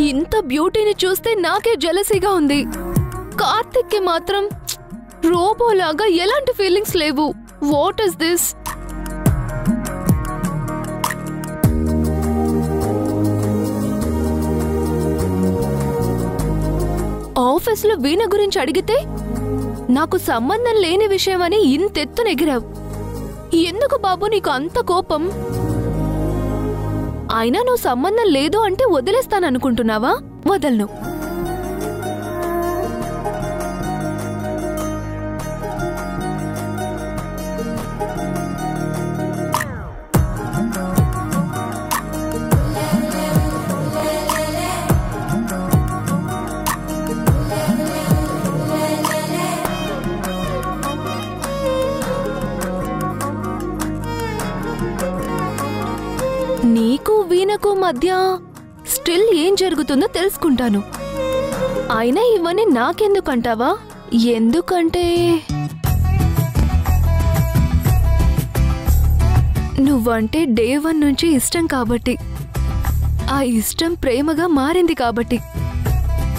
ఇంత బ్యూటీని చూస్తే నాకే జెలసీగా ఉంది. కార్తిక్ కి మాత్రం రోబోలాగా ఎలాంటి ఫీలింగ్స్ లేవు. What is this? ఆఫీసులో వీణ గురించి అడిగితే నాకు సంబంధం లేని విషయం అని ఇంతెత్తున ఎగిరావు. ఎందుకు బాబు నీకు అంత కోపం? అయినా నువ్వు సంబంధం లేదు అంటే వదిలేస్తాననుకుంటున్నావా? వదలను. నీకు వీణకు మధ్య స్టిల్ ఏం జరుగుతుందో తెలుసుకుంటాను. అయినా ఇవన్నీ నాకెందుకంటావా? ఎందుకంటే నువ్వంటే డే 1 నుంచి ఇష్టం కాబట్టి, ఆ ఇష్టం ప్రేమగా మారింది కాబట్టి,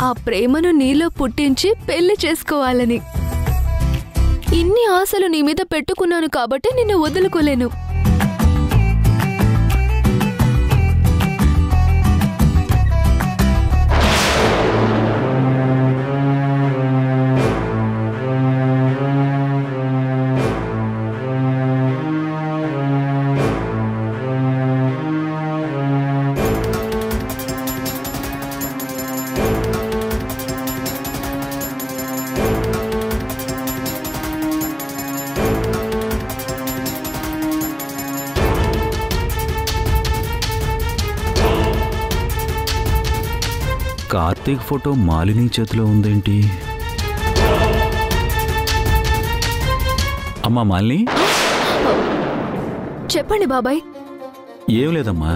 ఆ ప్రేమను నీలో పుట్టించి పెళ్లి చేసుకోవాలని ఇన్ని ఆశలు నీ మీద పెట్టుకున్నాను కాబట్టి నిన్ను వదులుకోలేను. కార్తీక్ ఫోటో మాలిని చేతిలో ఉందేంటి? అమ్మా మాలిని, చెప్పండి బాబాయ్. ఏం లేదమ్మా,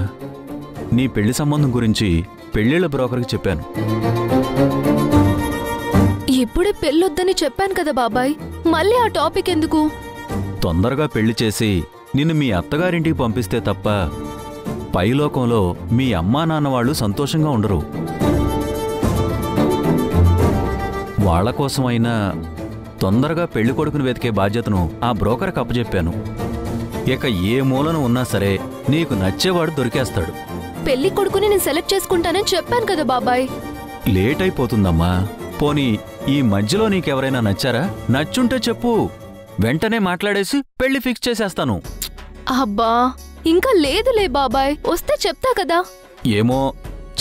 నీ పెళ్లి సంబంధం గురించి పెళ్లిళ్ళ బ్రోకర్కి చెప్పాను. ఇప్పుడే పెళ్ళొద్దని చెప్పాను కదా బాబాయ్, మళ్ళీ ఆ టాపిక్ ఎందుకు? తొందరగా పెళ్లి చేసి నిన్ను మీ అత్తగారింటికి పంపిస్తే తప్ప పైలోకంలో మీ అమ్మా నాన్న వాళ్ళు సంతోషంగా ఉండరు. వాళ్ల కోసమైనా తొందరగా పెళ్లి కొడుకుని వెతికే బాధ్యతను ఆ బ్రోకర్కి అప్పచెప్పాను. ఇక ఏ మూలను ఉన్నా సరే నీకు నచ్చేవాడు దొరికేస్తాడు. పెళ్లి కొడుకుని నేను సెలెక్ట్ చేసుకుంటానని చెప్పాను కదా బాబాయ్. లేట్ అయిపోతుందమ్మా. పోనీ ఈ మధ్యలో నీకెవరైనా నచ్చారా? నచ్చుంటే చెప్పు, వెంటనే మాట్లాడేసి పెళ్లి ఫిక్స్ చేసేస్తాను. అబ్బా, ఇంకా లేదులే బాబాయ్, వస్తే చెప్తా కదా. ఏమో,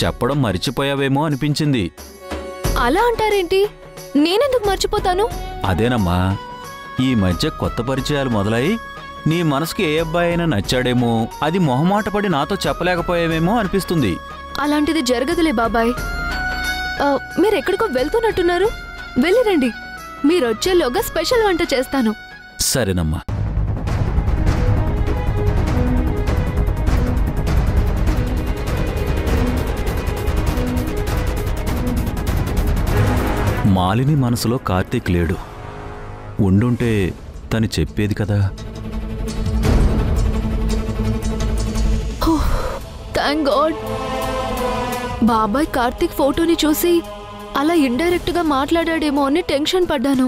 చెప్పడం మర్చిపోయావేమో అనిపించింది. అలా అంటారేంటి? నేనెందుకు మర్చిపోతాను? అదేనమ్మా, ఈ మధ్య కొత్త పరిచయాలు మొదలై నీ మనసుకి ఏ అబ్బాయి అయినా నచ్చాడేమో, అది మొహమాటపడి నాతో చెప్పలేకపోయావేమో అనిపిస్తుంది. అలాంటిది జరగదులే బాబాయ్. మీరెక్కడికో వెళ్తున్నట్టున్నారు, వెళ్ళిరండి. మీరొచ్చేలోగా స్పెషల్ వంట చేస్తాను. సరేనమ్మా. మాలిని మనసులో కార్తీక్ లేడు. ఉండుంటే తను చెప్పేది కదా. Thank God. బాబాయ్ కార్తీక్ ఫోటోని చూసి అలా ఇండైరెక్ట్ గా మాట్లాడాడేమో అని టెన్షన్ పడ్డాను.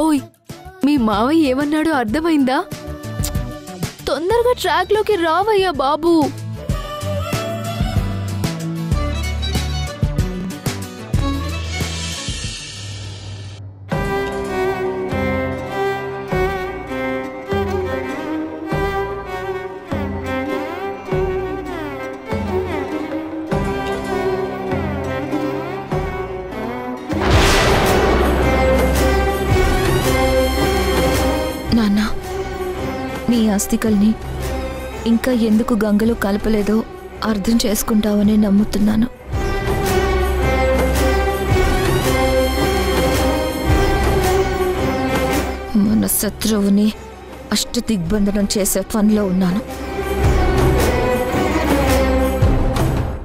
ఓయ్, మీ మావయ్య ఏమన్నాడో అర్థమైందా? తొందరగా ట్రాక్ లోకి రావయ్యా బాబు. నాన్న, నీ ఆస్తికల్ని ఇంకా ఎందుకు గంగలో కలపలేదో అర్థం చేసుకుంటావని నమ్ముతున్నాను. మన శత్రువుని అష్టదిగ్బంధనం చేసే పనిలో ఉన్నాను.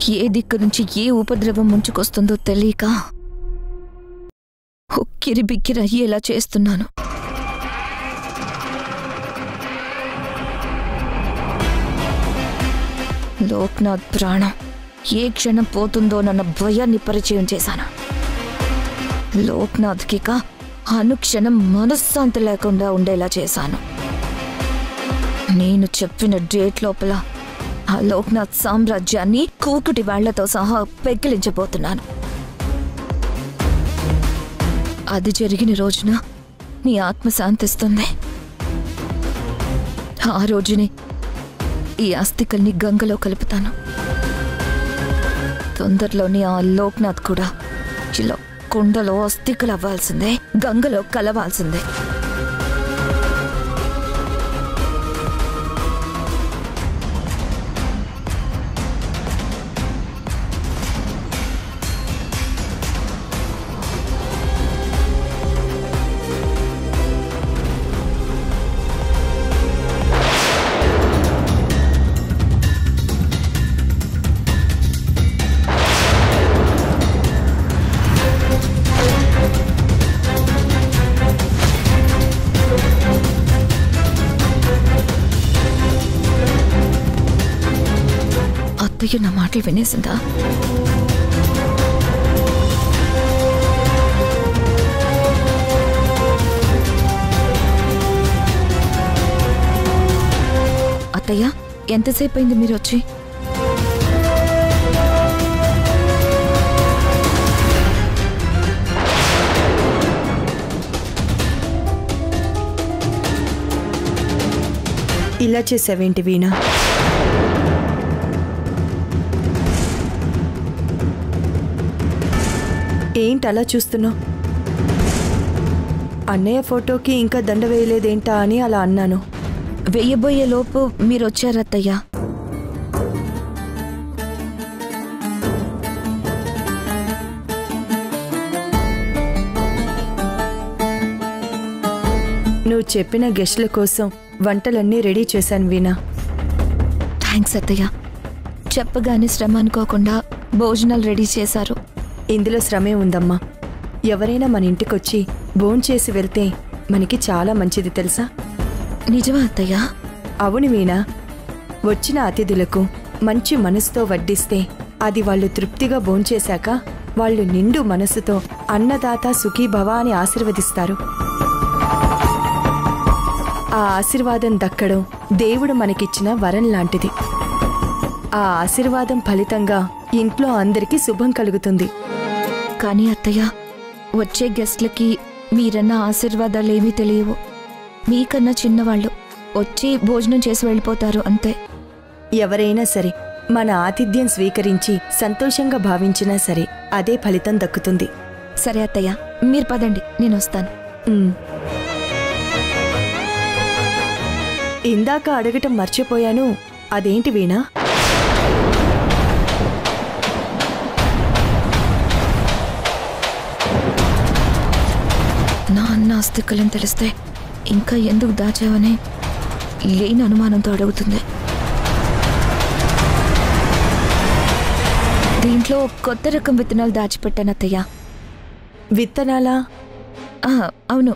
ఏ దిక్కు నుంచి ఏ ఉపద్రవం ముంచుకొస్తుందో తెలియక ఉక్కిరి బిక్కిరి అయ్యేలా చేస్తున్నాను. లోక్నాథ్ ప్రాణం ఏ క్షణం పోతుందోనన్న భయాన్ని పరిచయం చేశాను. లోక్నాథ్కి అనుక్షణం మనశ్శాంతి లేకుండా ఉండేలా చేశాను. నేను చెప్పిన డేట్ లోపల ఆ లోక్నాథ్ సామ్రాజ్యాన్ని కూకుటి వాళ్లతో సహా పెకిలించబోతున్నాను. అది జరిగిన రోజున నీ ఆత్మ శాంతిస్తుంది. ఆ రోజునే ఈ అస్థికల్ని గంగలో కలుపుతాను. తొందరలోనే ఆ లోక్నాథ్ కూడా ఇలా కుండలో అస్థికలు అవ్వాల్సిందే, గంగలో కలవాల్సిందే. అత్తయ్య నా మాటలు వినేసిందా? అత్తయ్య, ఎంతసేపు అయింది మీరు వచ్చి? ఇలా చేసావేంటి వీణా? ఏంటి అలా చూస్తున్నావు? అన్నయ్య ఫోటోకి ఇంకా దండ వేయలేదేంటా అని అలా అన్నాను. వెయ్యబోయే లోపు మీరు వచ్చారత్తయ్య. నువ్వు చెప్పిన గెస్ట్ల కోసం వంటలన్నీ రెడీ చేశాను వీణా. థ్యాంక్స్ అత్తయ్య. చెప్పగానే శ్రమ అనుకోకుండా భోజనాలు రెడీ చేశారు. ఇందులో శ్రమే ఉందమ్మా. ఎవరైనా మన ఇంటికొచ్చి భోంచేసి వెళ్తే మనకి చాలా మంచిది తెలుసా? నిజమా అత్తయ్య? అవును వీణా. వచ్చిన అతిథులకు మంచి మనసుతో వడ్డిస్తే అది వాళ్ళు తృప్తిగా భోంచేశాక వాళ్ళు నిండు మనసుతో అన్నదాత సుఖీభవ అని ఆశీర్వదిస్తారు. ఆ ఆశీర్వాదం దక్కడం దేవుడు మనకిచ్చిన వరం లాంటిది. ఆ ఆశీర్వాదం ఫలితంగా ఇంట్లో అందరికీ శుభం కలుగుతుంది. కానీ అత్తయ్య, వచ్చే గెస్ట్లకి మీరన్న ఆశీర్వాదాలేమీ తెలియవు. మీకన్నా చిన్నవాళ్ళు వచ్చి భోజనం చేసి వెళ్ళిపోతారు అంతే. ఎవరైనా సరే మన ఆతిథ్యం స్వీకరించి సంతోషంగా భావించినా సరే అదే ఫలితం దక్కుతుంది. సరే అత్తయ్య, మీరు పదండి, నేను వస్తాను. ఇందాక అడగటం మర్చిపోయాను. అదేంటి వీణా? నా అన్న ఆస్తికలని తెలిస్తే ఇంకా ఎందుకు దాచావని లేని అనుమానంతో అడుగుతుంది. దీంట్లో కొత్త రకం విత్తనాలు దాచిపెట్టాను అత్తయ్య. విత్తనాలా? అవును.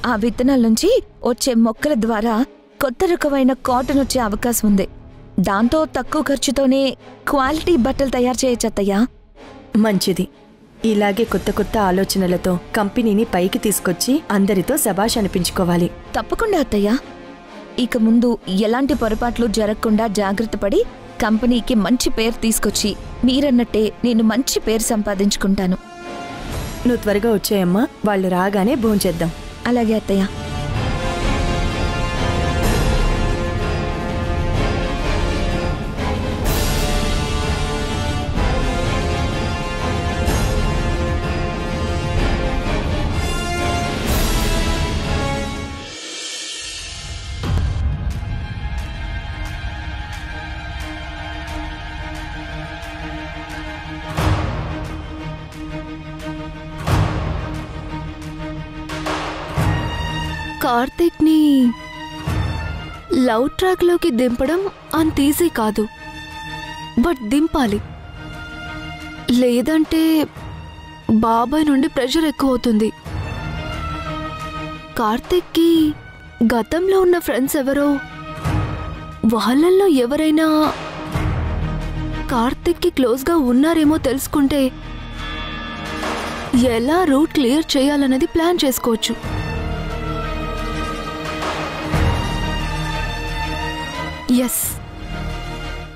ఆ విత్తనాల నుంచి వచ్చే మొక్కల ద్వారా కొత్త రకమైన కాటన్ వచ్చే అవకాశం ఉంది. దాంతో తక్కువ ఖర్చుతోనే క్వాలిటీ బట్టలు తయారు చేయొచ్చు అత్తయ్య. మంచిది. ఇలాగే కొత్త కొత్త ఆలోచనలతో కంపెనీని పైకి తీసుకొచ్చి అందరితో శభాష్ అనిపించుకోవాలి. తప్పకుండా అత్తయ్య. ఇక ముందు ఎలాంటి పొరపాట్లు జరగకుండా జాగ్రత్త పడి కంపెనీకి మంచి పేరు తీసుకొచ్చి మీరన్నట్టే నేను మంచి పేరు సంపాదించుకుంటాను. నువ్వు త్వరగా వచ్చాయమ్మా. వాళ్ళు రాగానే భోంచేద్దాం. అలాగే అత్తయ్య. కార్తీక్ని లవ్ ట్రాక్లోకి దింపడం అంత ఈజీ కాదు. బట్ దింపాలి. లేదంటే బాబాయ్ నుండి ప్రెషర్ ఎక్కువ అవుతుంది. కార్తిక్కి గతంలో ఉన్న ఫ్రెండ్స్ ఎవరో, వాళ్ళల్లో ఎవరైనా కార్తిక్కి క్లోజ్గా ఉన్నారేమో తెలుసుకుంటే ఎలా రూట్ క్లియర్ చేయాలన్నది ప్లాన్ చేసుకోవచ్చు. Yes,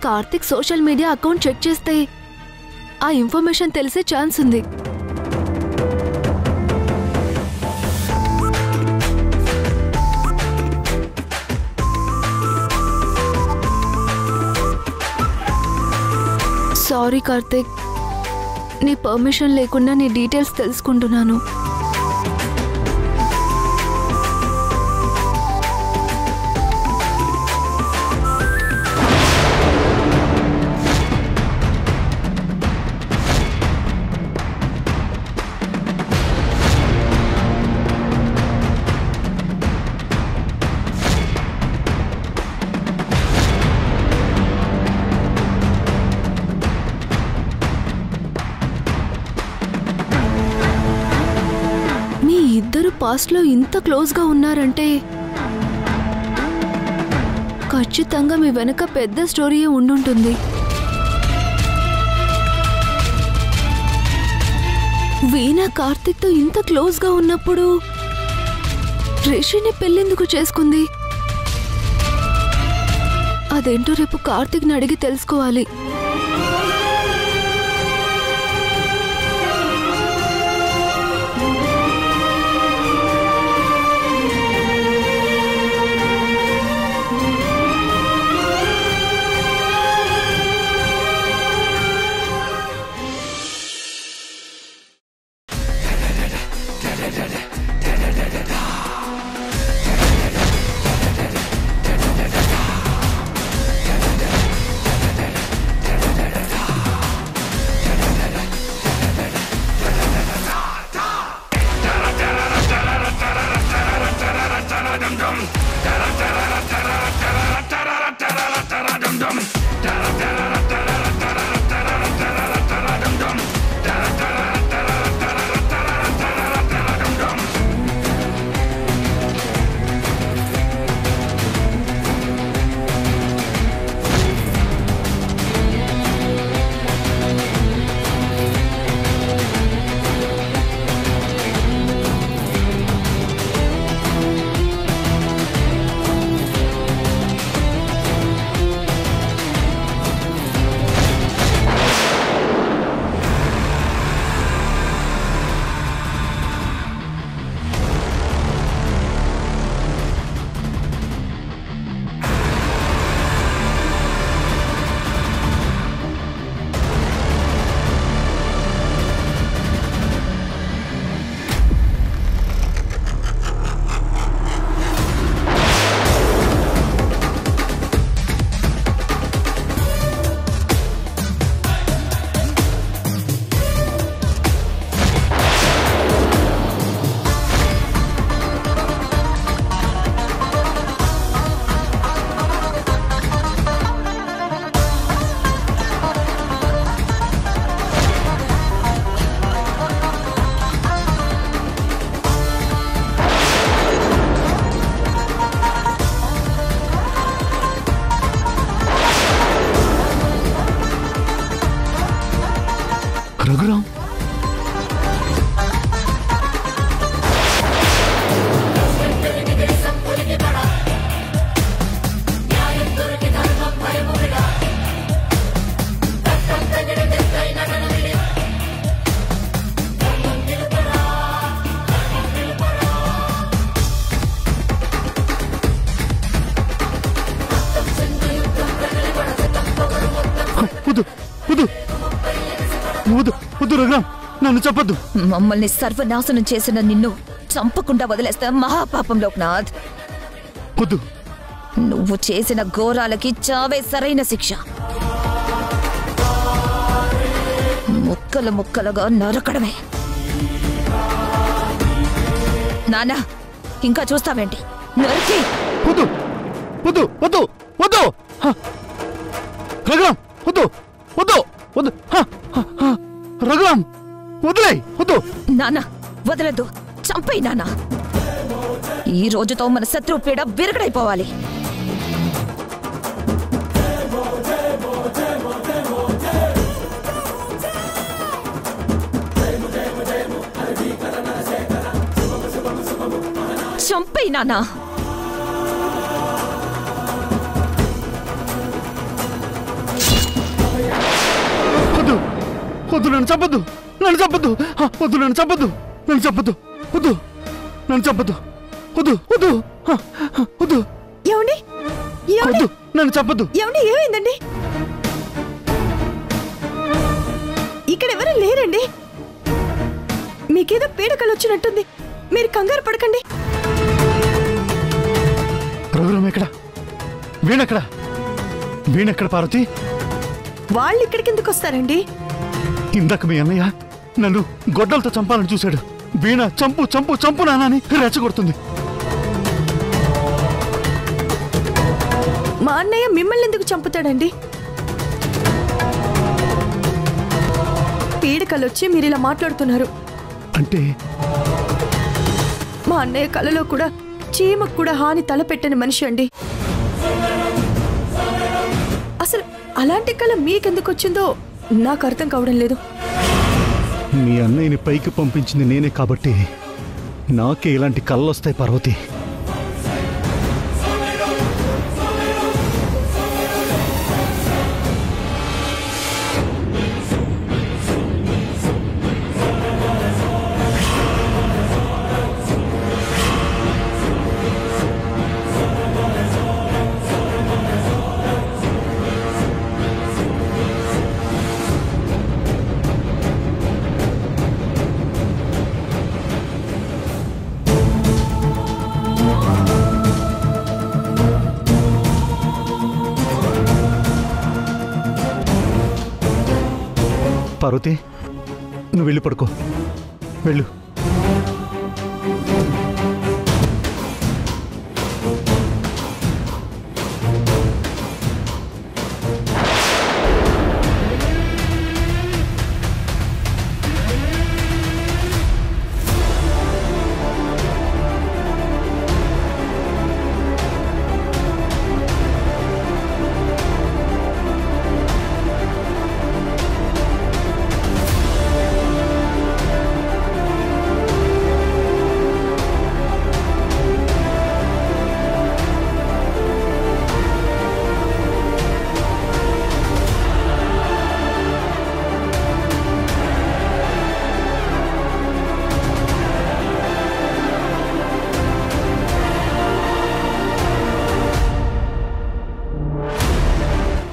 Karthik social media account check చేస్తే ఆ ఇన్ఫర్మేషన్ తెలిసే ఛాన్స్ ఉంది. సారీ కార్తిక్, నీ పర్మిషన్ లేకుండా నీ డీటెయిల్స్ తెలుసుకుంటున్నాను. ఇద్దరు పాస్ట్లో ఇంత క్లోజ్గా ఉన్నారంటే ఖచ్చితంగా మీ వెనక పెద్ద స్టోరీయే ఉండుంటుంది. వీణా కార్తిక్తో ఇంత క్లోజ్గా ఉన్నప్పుడు రిషిని పెళ్ళెందుకు చేసుకుంది? అదేంటో రేపు కార్తిక్ని అడిగి తెలుసుకోవాలి. రఘురామ్, రఘురామ్, నన్ను చెప్పద్దు. మమ్మల్ని సర్వనాశనం చేసిన నిన్ను చంపకుండా వదిలేస్తా మహాపాపం లోక్నాథ్. వద్దు. నువ్వు చేసిన ఘోరాలకి చావే సరైన శిక్ష. ముక్కలు ముక్కలుగా నరకడమే. నానా, ఇంకా చూస్తావేంటి? నరికి. వద్దు వద్దు వద్దు వద్దు రఘురామ్, వద్దు వద్దు వద్దు. రఘురామ్ వదిలే, వద్దు. నానా వదలద్దు, చంపేయి నానా. ఈ రోజుతో మన శత్రువు పీడ విరగడైపోవాలి. చంపేయి నానా. వద్దు, వద్దు, నన్ను చంపొద్దు, నన్ను చంపొద్దు, వద్దు, నన్ను చంపొద్దు, నన్ను చంపొద్దు, వద్దు, నన్ను చంపొద్దు, వద్దు, వద్దు, వద్దు. ఏమండి? వద్దు, నన్ను చంపొద్దు. ఏమండి? ఏమైందండి? ఇక్కడ ఎవరు లేరండి. మీకేదో పీడకలు వచ్చినట్టుంది. మీరు కంగారు పడకండి. రఘురామ్ ఎక్కడ? వీణెక్కడ? వీణెక్కడ పార్వతి? వాళ్ళు ఇక్కడికి ఎందుకు వస్తారండి? ఇందాక మీ అన్నయ్య నన్ను గొడ్డలతో చంపాలని చూశాడు. వీణ చంపు చంపు చంపు నాన్నని రెచ్చగొడుతుంది. మా అన్నయ్య మిమ్మల్ని ఎందుకు చంపుతాడండి? పీడకలొచ్చి మీరు ఇలా మాట్లాడుతున్నారు అంటే మా అన్నయ్య కలలో కూడా చీమకు కూడా హాని తలపెట్టని మనిషి అండి. అసలు అలాంటి కళ మీకెందుకు వచ్చిందో నాకు అర్థం కావడం లేదు. మీ అన్నయ్యని పైకి పంపించింది నేనే కాబట్టి నాకే ఇలాంటి కళ్ళొస్తాయి పార్వతి. పార్వతి, నువ్వు వెళ్ళి పడుకో, వెళ్ళు.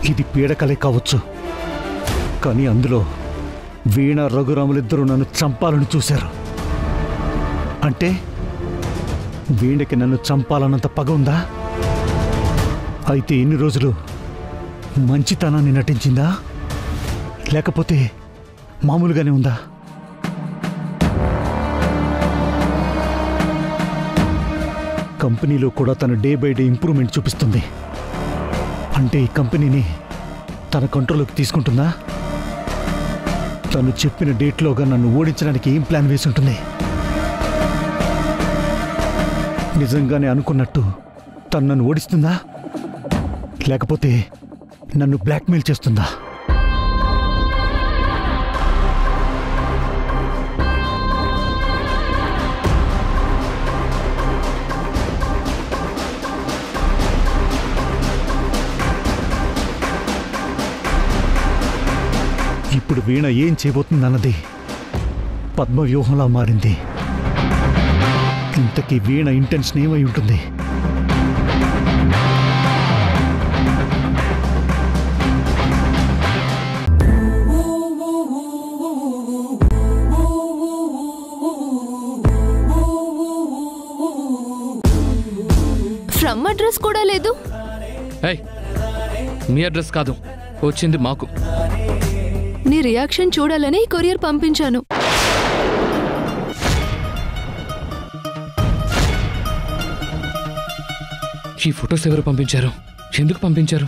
ఇది పీడకలే కావచ్చు, కానీ అందులో వీణ రఘురాములిద్దరూ నన్ను చంపాలని చూశారు. అంటే వీణకి నన్ను చంపాలన్నంత పగ ఉందా? అయితే ఇన్ని రోజులు మంచితనాన్ని నటించిందా, లేకపోతే మామూలుగానే ఉందా? కంపెనీలో కూడా తన డే బై డే ఇంప్రూవ్మెంట్ చూపిస్తుంది. అంటే ఈ కంపెనీని తన కంట్రోల్లోకి తీసుకుంటుందా? తను చెప్పిన డేట్లోగా నన్ను ఓడించడానికి ఏం ప్లాన్ వేసి ఉంటుంది? నిజంగానే అనుకున్నట్టు తను నన్ను ఓడిస్తుందా, లేకపోతే నన్ను బ్లాక్మెయిల్ చేస్తుందా? ఇప్పుడు వీణ ఏం చేయబోతుందన్నది పద్మవ్యూహంలా మారింది. ఇంతకీ వీణ ఇంటెన్షన్ ఏమై ఉంటుంది? ఫ్రమ్ అడ్రస్ కూడా లేదు. మీ అడ్రస్ కాదు, వచ్చింది మాకు. నీ రియాక్షన్ చూడాలని కొరియర్ పంపించాను. ఈ ఫొటోస్ ఎవరు పంపించారు? ఎందుకు పంపించారు?